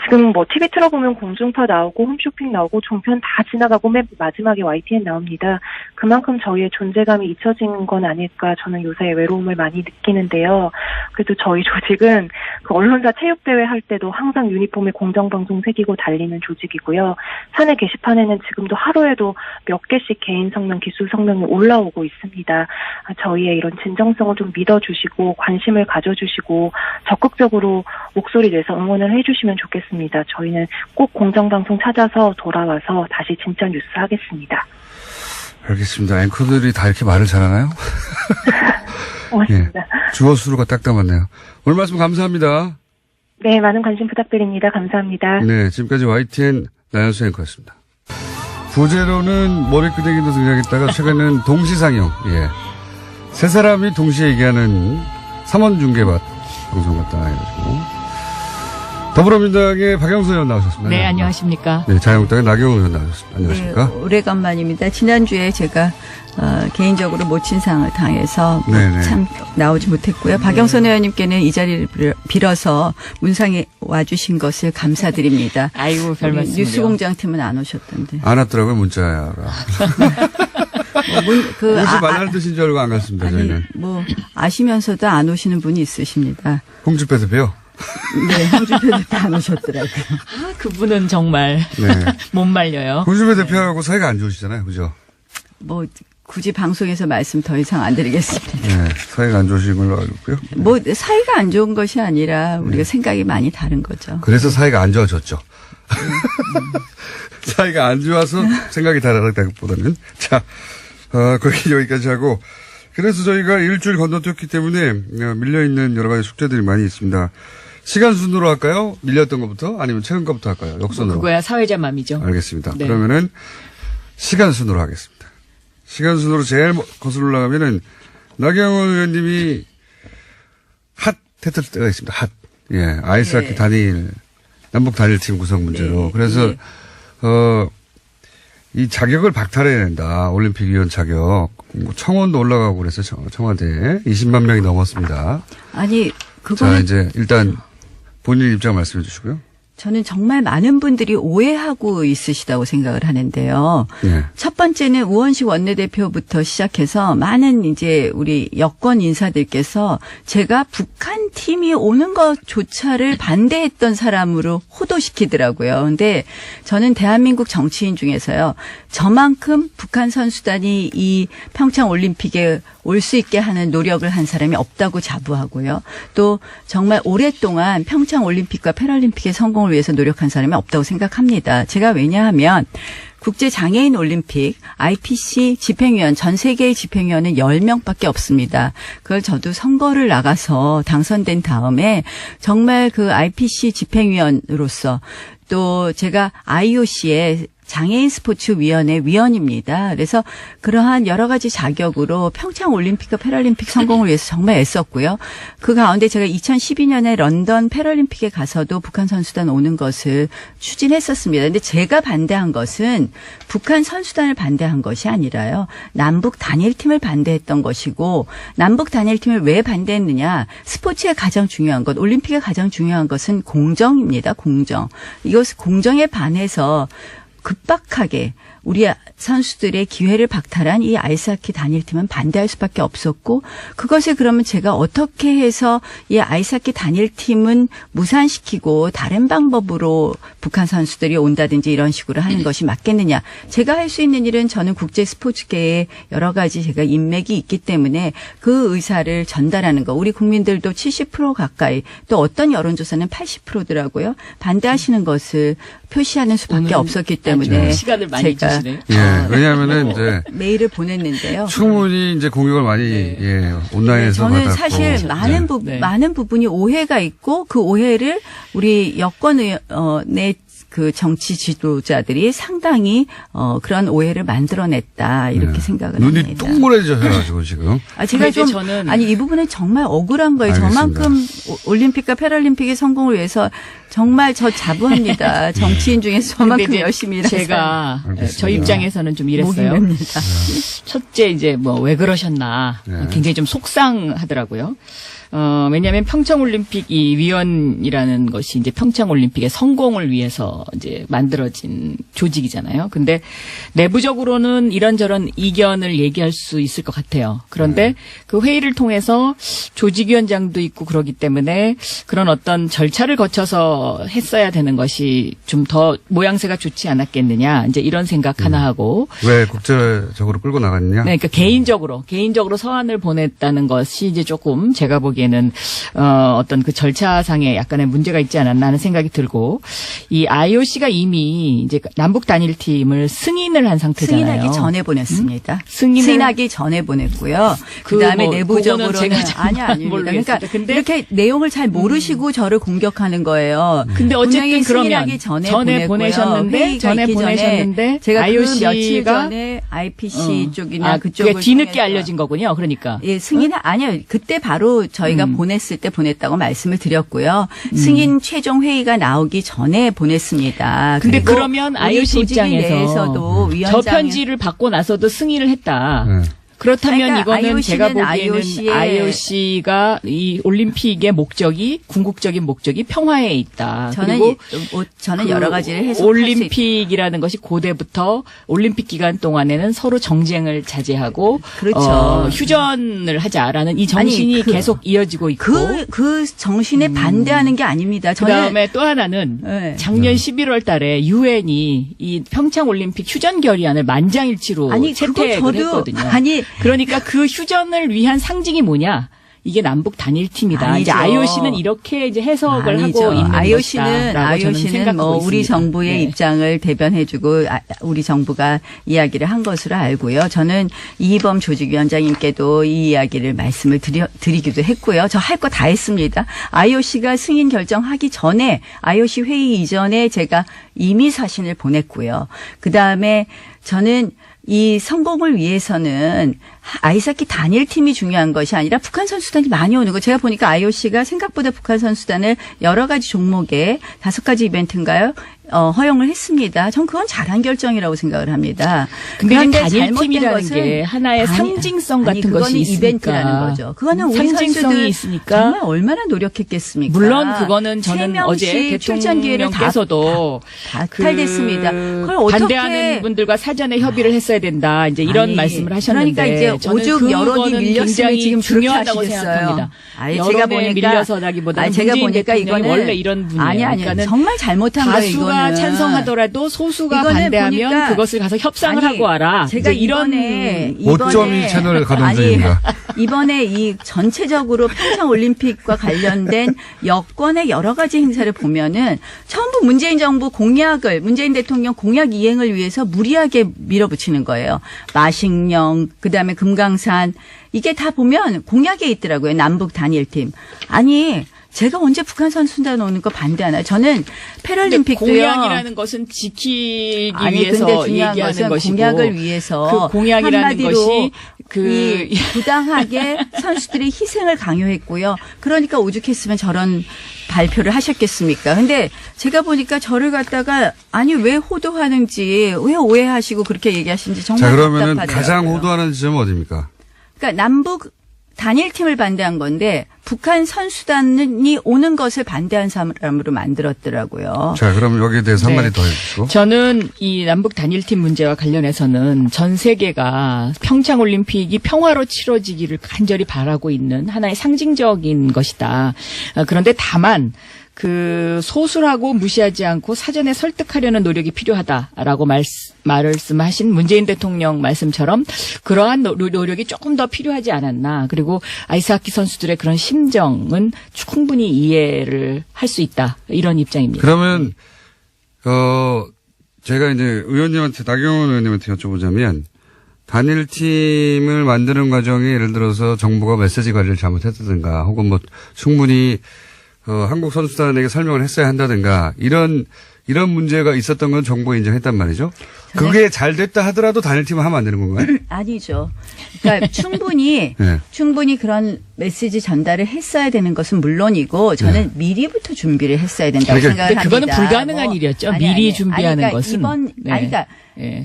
지금 TV 틀어보면 공중파 나오고 홈쇼핑 나오고 종편 다 지나가고 맨 마지막에 YTN 나옵니다. 그만큼 저희의 존재감이 잊혀진 건 아닐까 저는 요새 외로움을 많이 느끼는데요. 그래도 저희 조직은 언론사 체육대회 할 때도 항상 유니폼에 공정방송 새기고 달리는 조직이고요. 사내 게시판에는 지금도 하루에도 몇 개씩 개인 성명, 기술 성명이 올라오고 있습니다. 저희의 이런 진정성을 좀 믿어주시고 관심을 가져주시고 적극적으로 목소리 내서 응원을 해주시면 좋겠습니다. 저희는 꼭 공정방송 찾아서 돌아와서 다시 진짜 뉴스 하겠습니다. 알겠습니다. 앵커들이 다 이렇게 말을 잘하나요? 고맙습니다. 예, 주어 수로가 딱 담았네요. 오늘 말씀 감사합니다. 네, 많은 관심 부탁드립니다. 감사합니다. 네, 지금까지 YTN 나연수 앵커였습니다. 부제로는 머리끄댕이도 등장했다가 최근에는 동시상영. 예. 세 사람이 동시에 얘기하는 3원 중계밭 방송 같다 해가지고. 더불어민주당의 박영선 의원 나오셨습니다. 네, 안녕하십니까. 네, 자유한국당의 나경원 의원 나오셨습니다. 안녕하십니까. 네, 오래간만입니다. 지난주에 제가 개인적으로 모친상을 당해서 참 나오지 못했고요. 박영선 의원님께는 이 자리를 빌어서 문상에 와주신 것을 감사드립니다. 아이고, 별 말씀을요. 뉴스공장팀은 안 오셨던데. 안 왔더라고요, 문자가. 오지 말라는 뜻인 줄 알고 안 갔습니다, 저희는. 아시면서도 안 오시는 분이 있으십니다. 홍준표 대표요? 네, 홍준표 대표 안 오셨더라고요. 그분은 정말 못 말려요. 홍준표 대표하고 사이가 안 좋으시잖아요, 그죠? 굳이 방송에서 말씀 더 이상 안 드리겠습니다. 네, 사이가 안 좋으신 걸로 알고 있고요. 사이가 안 좋은 것이 아니라 우리가 생각이 많이 다른 거죠. 그래서 사이가 안 좋아졌죠. 사이가 안 좋아서 생각이 다르다기보다는. 자, 거기 여기까지 하고. 그래서 저희가 일주일 건너뛰었기 때문에 밀려있는 여러 가지 숙제들이 많이 있습니다. 시간 순으로 할까요? 밀렸던 것부터? 아니면 최근 것부터 할까요? 역순으로. 그거야 사회자 맘이죠. 알겠습니다. 네. 그러면은 시간 순으로 하겠습니다. 시간 순으로 제일 거슬러 올라가면은 나경원 의원님이 핫 했을 때가 있습니다. 핫. 예. 아이스하키 단일, 남북 단일팀 구성 문제로. 그래서, 이 자격을 박탈해야 된다. 올림픽위원 자격. 뭐 청원도 올라가고 그래서 청와대에 20만 명이 넘었습니다. 아니, 그거는. 자, 이제 일단 본인 입장 말씀해 주시고요. 저는 정말 많은 분들이 오해하고 있으시다고 생각을 하는데요. 네. 첫 번째는 우원식 원내대표부터 시작해서 많은 이제 우리 여권 인사들께서 제가 북한 팀이 오는 것조차를 반대했던 사람으로 호도시키더라고요. 근데 저는 대한민국 정치인 중에서요. 저만큼 북한 선수단이 이 평창 올림픽에 올 수 있게 하는 노력을 한 사람이 없다고 자부하고요. 또 정말 오랫동안 평창 올림픽과 패럴림픽의 성공을 위해서 노력한 사람이 없다고 생각합니다. 제가 왜냐하면 국제장애인 올림픽 IPC 집행위원 전 세계의 집행위원은 10명밖에 없습니다. 그걸 저도 선거를 나가서 당선된 다음에 정말 그 IPC 집행위원으로서 또 제가 IOC의 장애인 스포츠위원회 위원입니다. 그래서 그러한 여러 가지 자격으로 평창 올림픽과 패럴림픽 성공을 위해서 정말 애썼고요. 그 가운데 제가 2012년에 런던 패럴림픽에 가서도 북한 선수단 오는 것을 추진했었습니다. 그런데 제가 반대한 것은 북한 선수단을 반대한 것이 아니라요. 남북 단일팀을 반대했던 것이고 남북 단일팀을 왜 반대했느냐. 스포츠의 가장 중요한 것, 올림픽의 가장 중요한 것은 공정입니다. 공정. 이것을 공정에 반해서 급박하게 우리 선수들의 기회를 박탈한 이 아이스하키 단일팀은 반대할 수밖에 없었고 그것을 그러면 제가 어떻게 해서 이 아이스하키 단일팀은 무산시키고 다른 방법으로 북한 선수들이 온다든지 이런 식으로 하는 것이 맞겠느냐. 제가 할 수 있는 일은 저는 국제 스포츠계에 여러 가지 제가 인맥이 있기 때문에 그 의사를 전달하는 거. 우리 국민들도 70% 가까이 또 어떤 여론조사는 80%더라고요. 반대하시는 것을 표시하는 수밖에 없었기 때문에 시간을 많이 제가 주시네요. 예, 왜냐하면은 이제 메일을 보냈는데요. 충분히 이제 공격을 많이 예, 온라인에서 저는 받았고. 사실 많은 부분이 오해가 있고 그 오해를 우리 여권의 그 정치 지도자들이 상당히 그런 오해를 만들어냈다 이렇게 생각을 눈이 합니다. 동그래져가지고 지금. 제가 좀 저는 아니 이 부분은 정말 억울한 거예요. 알겠습니다. 저만큼 올림픽과 패럴림픽의 성공을 위해서 정말 저 자부합니다. 정치인 중에서 저만큼 근데 열심히 일한 제가 알겠습니다. 저 입장에서는 좀 이랬어요. 목입니다. 첫째 이제 뭐 왜 그러셨나 네. 굉장히 좀 속상하더라고요. 왜냐하면 평창올림픽 이 위원이라는 것이 이제 평창올림픽의 성공을 위해서 이제 만들어진 조직이잖아요. 근데 내부적으로는 이런저런 이견을 얘기할 수 있을 것 같아요. 그런데 그 회의를 통해서 조직위원장도 있고 그러기 때문에 그런 어떤 절차를 거쳐서 했어야 되는 것이 좀 더 모양새가 좋지 않았겠느냐. 이제 이런 생각 하나 하고. 왜 국제적으로 끌고 나갔느냐? 네, 그러니까 개인적으로 서한을 보냈다는 것이 이제 조금 제가 보기에는 어떤 그 절차상에 약간의 문제가 있지 않았나 하는 생각이 들고 이 IOC가 이미 이제 남북 단일팀을 승인을 한 상태잖아요. 승인하기 전에 보냈습니다. 승인하기 전에 보냈고요. 그다음에 뭐 내부적으로는 그거는 제가 아닙니다. 모르겠습니다. 그러니까 근데 이렇게 내용을 잘 모르시고 저를 공격하는 거예요. 근데 어쨌든 분명히 그러면 승인하기 전에 보내셨는데 제가 IOC가 그 며칠 전에 IPC 쪽이나 그쪽을 그게 뒤늦게 통해서 알려진 거군요. 그러니까 예, 승인은 아니요. 그때 바로 저희가 보냈을 때 보냈다고 말씀을 드렸고요. 승인 최종 회의가 나오기 전에 보냈습니다. 근데 그리고 그러면 우리 IOC 조직위 입장에서 내에서도 저 위원장이 편지를 받고 나서도 승인을 했다. 네. 그렇다면 그러니까 이거는 IOC는 제가 보기에는 IOC의 IOC가 이 올림픽의 목적이 궁극적인 목적이 평화에 있다. 그리고 저는 그 여러 가지를 해석할 수 있다. 올림픽이라는 것이 고대부터 올림픽 기간 동안에는 서로 정쟁을 자제하고 그렇죠. 휴전을 하자라는 이 정신이 아니, 계속 이어지고 있고 그 정신에 반대하는 게 아닙니다. 그다음에 또 하나는 네. 작년 11월 달에 유엔이 이 평창 올림픽 휴전 결의안을 만장일치로 채택을 했거든요. 그러니까 그 휴전을 위한 상징이 뭐냐? 이게 남북 단일팀이다. 아니죠. 이제 IOC는 이렇게 이제 해석을 아니죠. 하고 있는 IOC는 뭐 우리 정부의 네. 입장을 대변해주고 우리 정부가 이야기를 한 것으로 알고요. 저는 이희범 조직위원장님께도 이 이야기를 말씀을 드리기도 했고요. 저 할 거 다 했습니다. IOC가 승인 결정하기 전에 IOC 회의 이전에 제가 이미 사신을 보냈고요. 그다음에 저는 이 성공을 위해서는 아이스하키 단일팀이 중요한 것이 아니라 북한 선수단이 많이 오는 거. 제가 보니까 IOC가 생각보다 북한 선수단을 여러 가지 종목에 5가지 이벤트인가요? 허용을 했습니다. 전 그건 잘한 결정이라고 생각을 합니다. 근데 그런데 단일팀이라는 잘못된 게 하나의 상징성 같은 것이 있으니까. 이벤트라는 거죠. 그거는 우리 상징성이 선수들 있으니까. 정말 얼마나 노력했겠습니까? 물론 그거는 저는 3명씩 어제 출전 기회를 대통령께서도 박탈됐습니다. 그걸 어떻게 반대하는 분들과 사전에 협의를 했어야 된다. 이제 이런 아니, 말씀을 하셨는데 그러니까 이제 저는 오죽 여론이 그거는 밀렸으면 굉장히 지금 중요하다고 그렇게 하시겠어요. 생각합니다. 아니, 여론에 제가 보니까 밀려서라기보다는 제가 문재인 보니까 대통령이 이거는 원래 이런 분이에요. 아니 그러니까는 정말 잘못한 거예요. 다수가 이거는. 찬성하더라도 소수가 이거는 반대하면 보니까 그것을 가서 협상을 아니, 하고 와라. 제가 이제 이런 5.2 채널 가동 중입니다. 이번에 이 전체적으로 평창 올림픽과 관련된 여권의 여러 가지 행사를 보면은 전부 문재인 정부 공약을 문재인 대통령 공약 이행을 위해서 무리하게 밀어붙이는 거예요. 마식령, 그다음에 금강산 이게 다 보면 공약에 있더라고요. 남북 단일팀. 아니 제가 언제 북한 선수단 오는 거 반대하나요? 저는 패럴림픽도요. 공약이라는 것은 지키기 아니, 위해서 근데 중요한 얘기하는 것은 것이고 공약을 위해서 그 공약이라는 한마디로 것이 이 부당하게 선수들의 희생을 강요했고요. 그러니까 오죽했으면 저런 발표를 하셨겠습니까? 근데 제가 보니까 저를 갖다가 아니 왜 호도하는지 왜 오해하시고 그렇게 얘기하시는지 정말 자, 그러면은 답답하더라고요. 가장 호도하는 지점은 어디입니까? 그러니까 남북 단일팀을 반대한 건데 북한 선수단이 오는 것을 반대한 사람으로 만들었더라고요. 자, 그럼 여기에 대해서 네. 한마디 더 해주시고. 저는 이 남북 단일팀 문제와 관련해서는 전 세계가 평창 올림픽이 평화로 치러지기를 간절히 바라고 있는 하나의 상징적인 것이다. 그런데 다만 그 소수라고 무시하지 않고 사전에 설득하려는 노력이 필요하다라고 말씀하신 문재인 대통령 말씀처럼 그러한 노력이 조금 더 필요하지 않았나. 그리고 아이스하키 선수들의 그런 심정은 충분히 이해를 할 수 있다. 이런 입장입니다. 그러면 제가 이제 의원님한테 나경원 의원님한테 여쭤보자면 단일팀을 만드는 과정에 예를 들어서 정부가 메시지 관리를 잘못했다든가 혹은 뭐 충분히 한국 선수단에게 설명을 했어야 한다든가 이런 문제가 있었던 건 정부가 인정했단 말이죠. 그게 잘 됐다 하더라도 단일팀을 하면 안 되는 건가요? 아니죠. 그러니까 충분히 네. 충분히 그런 메시지 전달을 했어야 되는 것은 물론이고 저는 미리부터 준비를 했어야 된다고 그러니까 생각을 근데 그거는 합니다. 불가능한 일이었죠. 미리 준비하는 그러니까 것은.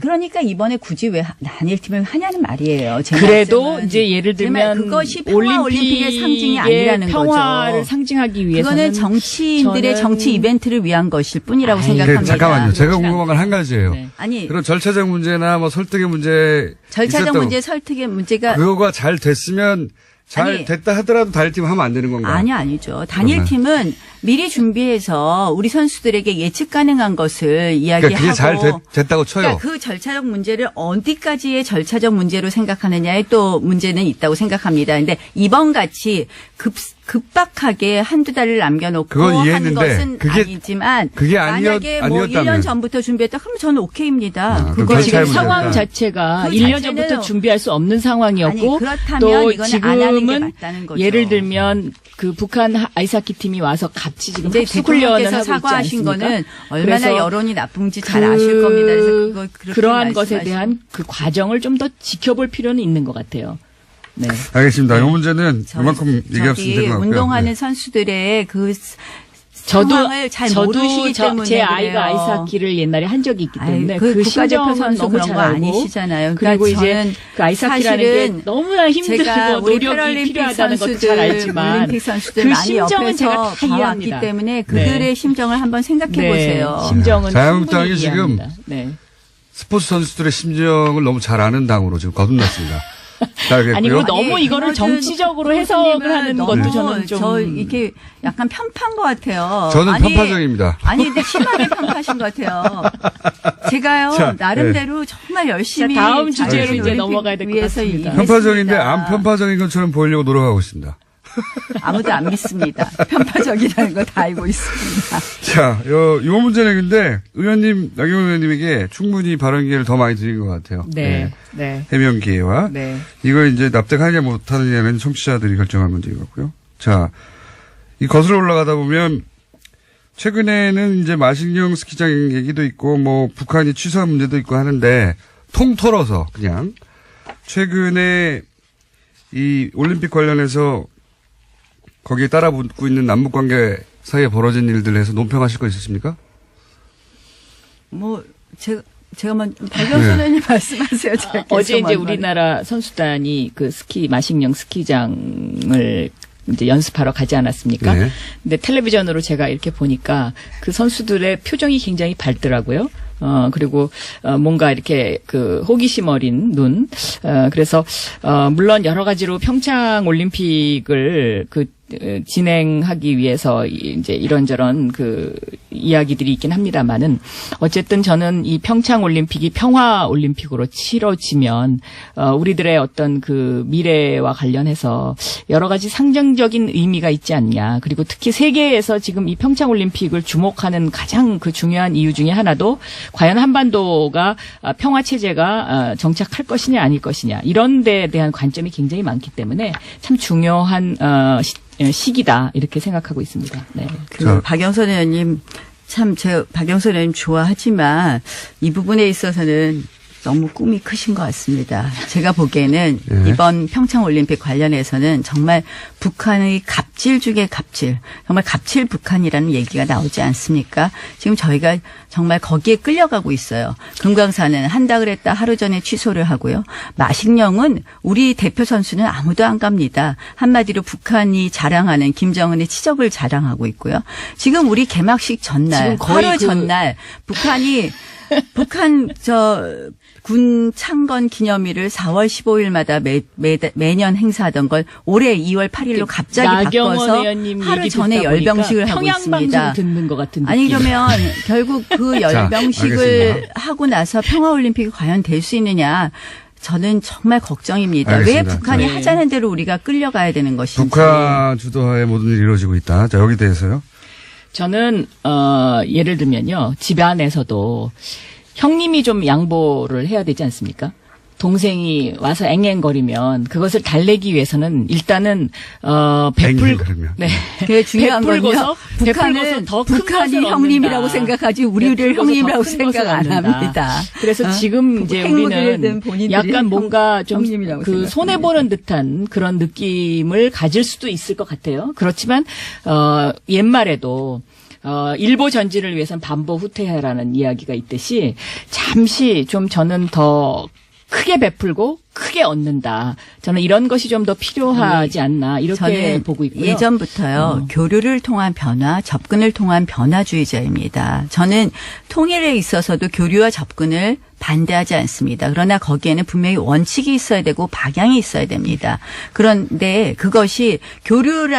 그러니까 이번에 굳이 왜 단일팀을 하냐는 말이에요. 제 그래도 말씀은. 이제 예를 들면 그것이 평화 올림픽의 상징이 아니라는 평화를 거죠. 상징하기 위해서는 그거는 정치인들의 저는 정치 이벤트를 위한 것일 뿐이라고 생각합니다. 잠깐만요. 제가 그렇지 궁금한 건 한 가지예요. 네. 아니 그런 절차적 문제나 뭐 설득의 문제 절차적 있었다고. 문제, 설득의 문제가 그거가 잘 됐으면 잘 아니. 됐다 하더라도 단일팀 하면 안 되는 건가요? 아니죠. 단일팀은 미리 준비해서 우리 선수들에게 예측 가능한 것을 이야기하고 그러니까 그게 잘 됐다고 쳐요. 그러니까 그 절차적 문제를 어디까지의 절차적 문제로 생각하느냐에 또 문제는 있다고 생각합니다. 근데 이번 같이 급박하게 한두 달을 남겨놓고 그건 하는 이해했는데 것은 그게- 아니지만 그게 만약에 뭐 아니었다면. 1년 전부터 준비했다 그러면 저는 오케이입니다. 그럼 그거 지금 절차의 상황 문제다. 자체가 그 1년 자체는- 전부터 준비할 수 없는 아니, 상황이었고 그렇다면 또 이거는 안 하는 게 지금은 맞다는 거죠. 예를 들면 그 북한 아이스하키 팀이 와서 같이 지금 이제 합숙 훈련을 대통령께서 하고 있지 사과하신 않습니까? 거는 얼마나 그래서 여론이 나쁜지 잘 아실 겁니다. 그래서 그렇게 그러한 것에 말씀하시면. 대한 그 과정을 좀 더 지켜볼 필요는 있는 것 같아요. 네. 알겠습니다. 이 문제는 이만큼 얘기할 수 있는 것 같고요. 운동하는 네. 선수들의 그 저도 상황을 잘 모르시기 때문에 제 그래요. 아이가 아이스하키를 옛날에 한 적이 있기 때문에 그 그 국가대표 심정은 선수 너무 그런 잘 거 알고 아니시잖아요. 그리고 그러니까 이제 저는 그 아이스하키라는 게 사실은 너무나 제가 힘들고 우리 노력이 패럴림픽 필요하다는 것도 선수들, 잘 알지만 올림픽 선수들 그 많이 심정은 옆에서 제가 다 봐왔기 이해합니다. 때문에 그들의 네. 심정을 한번 생각해 보세요. 네, 심정은 자유한국당이 충분히 지금 이해합니다. 네. 스포츠 선수들의 심정을 너무 잘 아는 당으로 지금 거듭났습니다. 자, 알겠고요. 아니, 그리고 너무 이거를 김어준 정치적으로 해석을 하는 교수님은 것도 너무 저는 좀 저 이렇게 약간 편파인 것 같아요. 저는 아니, 편파적입니다. 아니 근데 심하게 편파신 것 같아요. 제가요 자, 나름대로 정말 열심히 자, 다음 주제로 자유로운 이제 올림픽 넘어가야 될것 위해서 같습니다. 일했습니다. 편파적인데 안 편파적인 것처럼 보이려고 노력하고 있습니다. 아무도 안 믿습니다. 편파적이라는 거 다 알고 있습니다. 자, 요 문제는 근데 나경원 의원님에게 충분히 발언 기회를 더 많이 드린 것 같아요. 네. 네. 해명 기회와. 네. 이거 이제 납득하느냐 못하느냐는 청취자들이 결정할 문제인 것 같고요. 자, 이 거슬러 올라가다 보면 최근에는 이제 마식령 스키장 얘기도 있고 뭐 북한이 취소한 문제도 있고 하는데 통틀어서 그냥 최근에 이 올림픽 관련해서 거기에 따라 붙고 있는 남북관계 사이에 벌어진 일들 해서 논평하실 거 있으십니까? 제가 박영선 의원님 말씀하세요. 제가 어제 이제 계속 우리나라 선수단이 그 마식령 스키장을 이제 연습하러 가지 않았습니까? 네. 근데 텔레비전으로 제가 이렇게 보니까 그 선수들의 표정이 굉장히 밝더라고요. 그리고, 뭔가 이렇게 그 호기심 어린 눈. 그래서, 물론 여러 가지로 평창 올림픽을 진행하기 위해서 이제 이런저런 그 이야기들이 있긴 합니다만은 어쨌든 저는 이 평창 올림픽이 평화 올림픽으로 치러지면 우리들의 어떤 그 미래와 관련해서 여러 가지 상징적인 의미가 있지 않냐. 그리고 특히 세계에서 지금 이 평창 올림픽을 주목하는 가장 그 중요한 이유 중에 하나도 과연 한반도가 평화 체제가 정착할 것이냐 아닐 것이냐 이런 데에 대한 관점이 굉장히 많기 때문에 참 중요한 시기다 이렇게 생각하고 있습니다. 네. 박영선 의원님 참 제가 박영선 의원님 좋아하지만 이 부분에 있어서는 너무 꿈이 크신 것 같습니다. 제가 보기에는 이번 평창올림픽 관련해서는 정말 북한의 갑질 중에 갑질, 정말 갑질 북한이라는 얘기가 나오지 않습니까? 지금 저희가 정말 거기에 끌려가고 있어요. 금강산은 한다 그랬다 하루 전에 취소를 하고요. 마식령은 우리 대표 선수는 아무도 안 갑니다. 한마디로 북한이 자랑하는 김정은의 치적을 자랑하고 있고요. 지금 우리 개막식 전날, 하루 전날 북한 군 창건 기념일을 4월 15일마다 매년 행사하던 걸 올해 2월 8일로 갑자기 바꿔서 하루 전에 열병식을 하고 있습니다. 듣는 것 같은 아니 그러면 결국 그 열병식을 하고 나서 평화올림픽이 과연 될 수 있느냐. 저는 정말 걱정입니다. 알겠습니다. 왜 북한이 하자는 대로 우리가 끌려가야 되는 것인지. 북한 주도하에 모든 일이 이루어지고 있다. 자, 여기 대해서요. 저는 예를 들면요. 집안에서도 형님이 좀 양보를 해야 되지 않습니까? 동생이 와서 앵앵거리면 그것을 달래기 위해서는 일단은 앵앵거리면. 그게 중요한 건요. 북한은 더 큰 북한이 것을 형님이라고 얻는다. 생각하지 우리를 형님이라고 생각 안 합니다. 그래서 지금 이제 우리는 약간 뭔가 좀 그 손해 보는 듯한 그런 느낌을 가질 수도 있을 것 같아요. 그렇지만 옛말에도 일보 전진을 위해서는 반보 후퇴해라는 이야기가 있듯이 잠시 좀 저는 더 크게 베풀고 크게 얻는다. 저는 이런 것이 좀 더 필요하지 않나 이렇게 저는 보고 있고요. 예전부터요. 교류를 통한 변화, 접근을 통한 변화주의자입니다. 저는 통일에 있어서도 교류와 접근을 반대하지 않습니다. 그러나 거기에는 분명히 원칙이 있어야 되고 방향이 있어야 됩니다. 그런데 그것이 교류를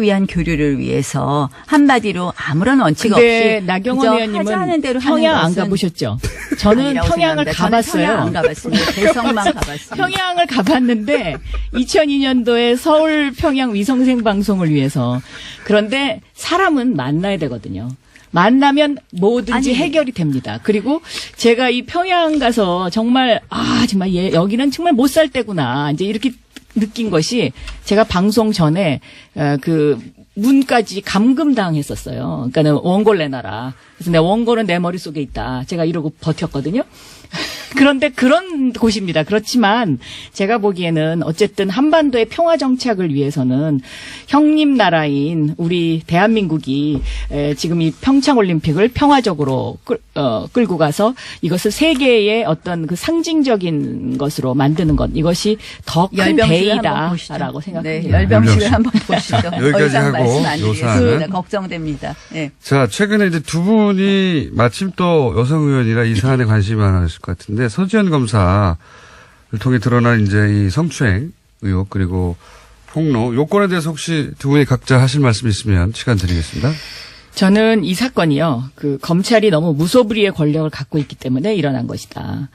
위한 교류를 위해서 한마디로 아무런 원칙 없이 나경원 의원님은 평양 안 가보셨죠? 저는 평양을 가봤어요. 평양 안 가봤습니다. 대성만 가봤습니다. 평양을 가봤는데 2002년도에 서울 평양 위성생 방송을 위해서. 그런데 사람은 만나야 되거든요. 만나면 뭐든지 해결이 됩니다. 그리고 제가 이 평양 가서 정말 정말 여기는 정말 못 살 때구나. 이제 이렇게 느낀 것이 제가 방송 전에 그 문까지 감금당했었어요. 그러니까는 원고를 내놔라. 그래서 내 원고는 내 머릿속에 있다. 제가 이러고 버텼거든요. 그런데 그런 곳입니다. 그렇지만 제가 보기에는 어쨌든 한반도의 평화 정착을 위해서는 형님 나라인 우리 대한민국이 지금 이 평창올림픽을 평화적으로 끌고 가서 이것을 세계의 어떤 그 상징적인 것으로 만드는 것 이것이 더 큰 대의다라고 생각합니다. 네, 열병식을 한번 보시죠. 여기까지 하고 요사는 걱정됩니다. 네. 자, 최근에 이제 두 분이 마침 또 여성 의원이라 이 사안에 관심이 많으실 것 같은데 서지현 검사를 통해 드러난 이제 이 성추행 의혹 그리고 폭로 요건에 대해서 혹시 두 분이 각자 하실 말씀 있으면 시간 드리겠습니다. 저는 이 사건이요, 그 검찰이 너무 무소불위의 권력을 갖고 있기 때문에 일어난 것이다.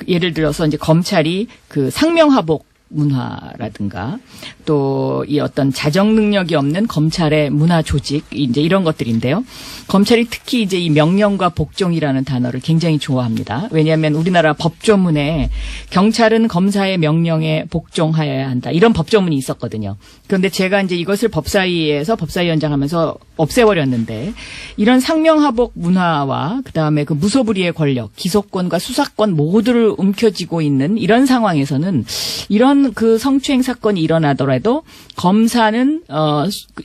예를 들어서 이제 검찰이 그 상명하복 문화라든가 또 이 어떤 자정 능력이 없는 검찰의 문화 조직 이제 이런 것들인데요. 검찰이 특히 이제 이 명령과 복종이라는 단어를 굉장히 좋아합니다. 왜냐하면 우리나라 법조문에 경찰은 검사의 명령에 복종하여야 한다. 이런 법조문이 있었거든요. 그런데 제가 이제 이것을 법사위에서 법사위원장 하면서 없애버렸는데 이런 상명하복 문화와 그다음에 그 무소불위의 권력, 기소권과 수사권 모두를 움켜쥐고 있는 이런 상황에서는 이런 어떤 그 성추행 사건이 일어나더라도 검사는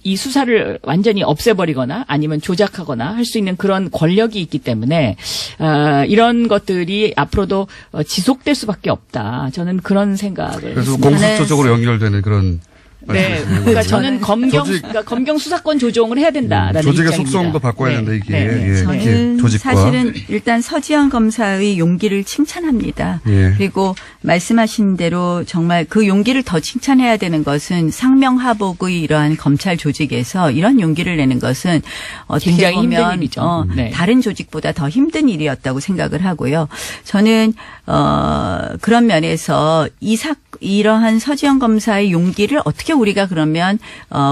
이 수사를 완전히 없애버리거나 아니면 조작하거나 할 수 있는 그런 권력이 있기 때문에 이런 것들이 앞으로도 지속될 수밖에 없다. 저는 그런 생각을 그래서 했습니다. 공수처적으로 연결되는 그런 네, 그러니까 저는 그러니까 검경 수사권 조정을 해야 된다라는 조직의 입장입니다. 속성도 바꿔야 된다 이게. 네. 예, 저는 조직과. 사실은 일단 서지현 검사의 용기를 칭찬합니다. 예. 그리고 말씀하신 대로 정말 그 용기를 더 칭찬해야 되는 것은 상명하복의 이러한 검찰 조직에서 이런 용기를 내는 것은 어떻게 굉장히 보면 힘든 일이죠. 네. 다른 조직보다 더 힘든 일이었다고 생각을 하고요. 저는 그런 면에서 이러한 서지현 검사의 용기를 어떻게 우리가 그러면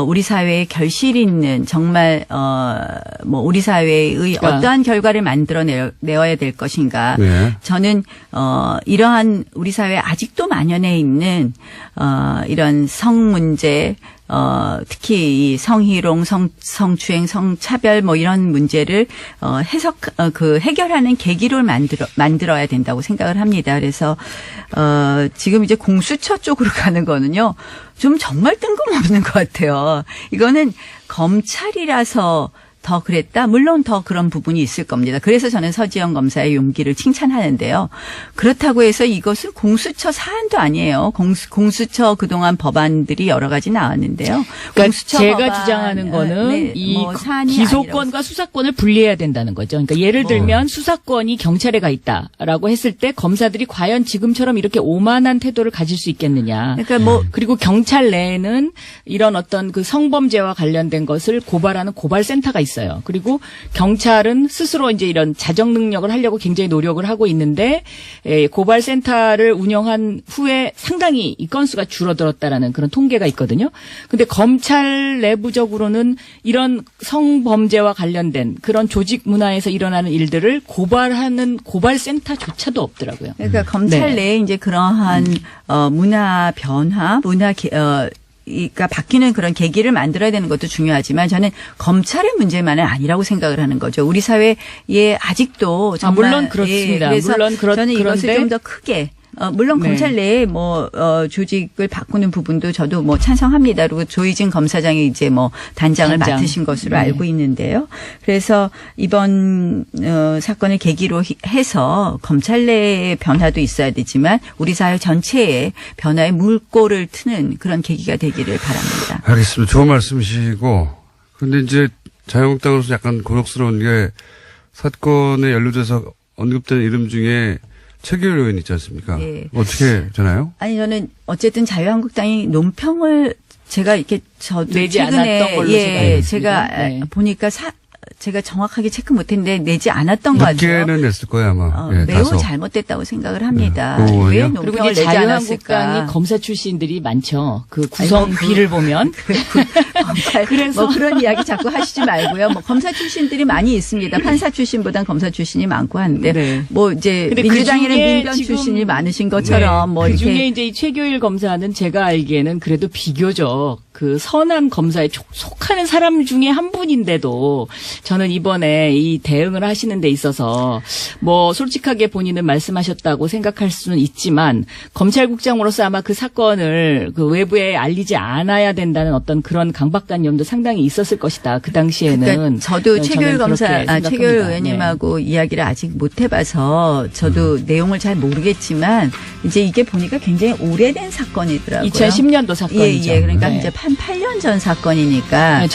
우리 사회에 결실 있는 정말 뭐 우리 사회의 그러니까. 어떠한 결과를 만들어내어야 될 것인가. 네. 저는 이러한 우리 사회에 아직도 만연해 있는 이런 성 문제, 특히 이 성희롱, 성추행, 성차별 뭐 이런 문제를 해결하는 계기를 만들어야 된다고 생각을 합니다. 그래서 지금 이제 공수처 쪽으로 가는 거는요, 좀 정말 뜬금없는 것 같아요. 이거는 검찰이라서 더 그랬다? 물론 더 그런 부분이 있을 겁니다. 그래서 저는 서지현 검사의 용기를 칭찬하는데요. 그렇다고 해서 이것은 공수처 사안도 아니에요. 공수처 그동안 법안들이 여러 가지 나왔는데요. 그러니까 공수처 제가 법안, 주장하는 거는 이 뭐 사안이 기소권과 아니라고. 수사권을 분리해야 된다는 거죠. 그러니까 예를 들면 수사권이 경찰에 가 있다라고 했을 때 검사들이 과연 지금처럼 이렇게 오만한 태도를 가질 수 있겠느냐. 그러니까 뭐 그리고 경찰 내에는 이런 어떤 그 성범죄와 관련된 것을 고발하는 고발센터가 있어요. 그리고 경찰은 스스로 이제 이런 자정 능력을 하려고 굉장히 노력을 하고 있는데 고발센터를 운영한 후에 상당히 이 건수가 줄어들었다라는 그런 통계가 있거든요. 근데 검찰 내부적으로는 이런 성범죄와 관련된 그런 조직 문화에서 일어나는 일들을 고발하는 고발센터조차도 없더라고요. 그러니까 검찰 네. 내에 이제 그러한 문화 변화, 그러니까 바뀌는 그런 계기를 만들어야 되는 것도 중요하지만 저는 검찰의 문제만은 아니라고 생각을 하는 거죠. 우리 사회에 아직도 정말 물론 그렇습니다. 그래서 물론 저는 이것을 그런데 좀 더 크게 물론 네. 검찰 내에 조직을 바꾸는 부분도 저도 뭐 찬성합니다. 그리고 조희진 검사장이 이제 단장을 단장. 맡으신 것으로 네. 알고 있는데요. 그래서 이번 사건을 계기로 해서 검찰 내의 변화도 있어야 되지만 우리 사회 전체의 변화에 물꼬를 트는 그런 계기가 되기를 바랍니다. 알겠습니다. 좋은 말씀이시고. 근데 이제 자유한국당으로서 약간 곤혹스러운 게 사건에 연루돼서 언급되는 이름 중에 최규일 의원 있지 않습니까? 예. 어떻게 되나요? 아니 저는 어쨌든 자유한국당이 논평을 제가 이렇게 저도 내지 최근에 않았던 걸로 제가 네. 보니까 제가 정확하게 체크 못했는데 내지 않았던 것 같아요. 늦게는 냈을 거예요 아마. 예, 매우 다소. 잘못됐다고 생각을 합니다. 네. 그거는요? 왜 그리고 논평을 이제 내지 자유한국당이 않았을까? 검사 출신들이 많죠. 그 구성비를 보면. 검찰, 그래서 그런 이야기 자꾸 하시지 말고요. 검사 출신들이 많이 있습니다. 판사 출신보단 검사 출신이 많고 하는데 네. 이제 근데 민주당에는 그중에 민변 지금 출신이 많으신 것처럼 그 중에 이렇게 이제 이 최교일 검사는 제가 알기에는 그래도 비교적 그 선한 검사에 속하는 사람 중에 한 분인데도 저는 이번에 이 대응을 하시는 데 있어서 솔직하게 본인은 말씀하셨다고 생각할 수는 있지만 검찰국장으로서 아마 그 사건을 그 외부에 알리지 않아야 된다는 어떤 그런 강박관념도 상당히 있었을 것이다. 그 당시에는. 그러니까 저도 최교일 저는 검사, 그렇게 생각합니다. 최교일 의원님하고 이야기를 아직 못 해봐서 저도 내용을 잘 모르겠지만 이제 이게 보니까 굉장히 오래된 사건이더라고요. 2010년도 사건이죠. 예, 그러니까 네. 이제 한 8년 전 사건이니까. 네,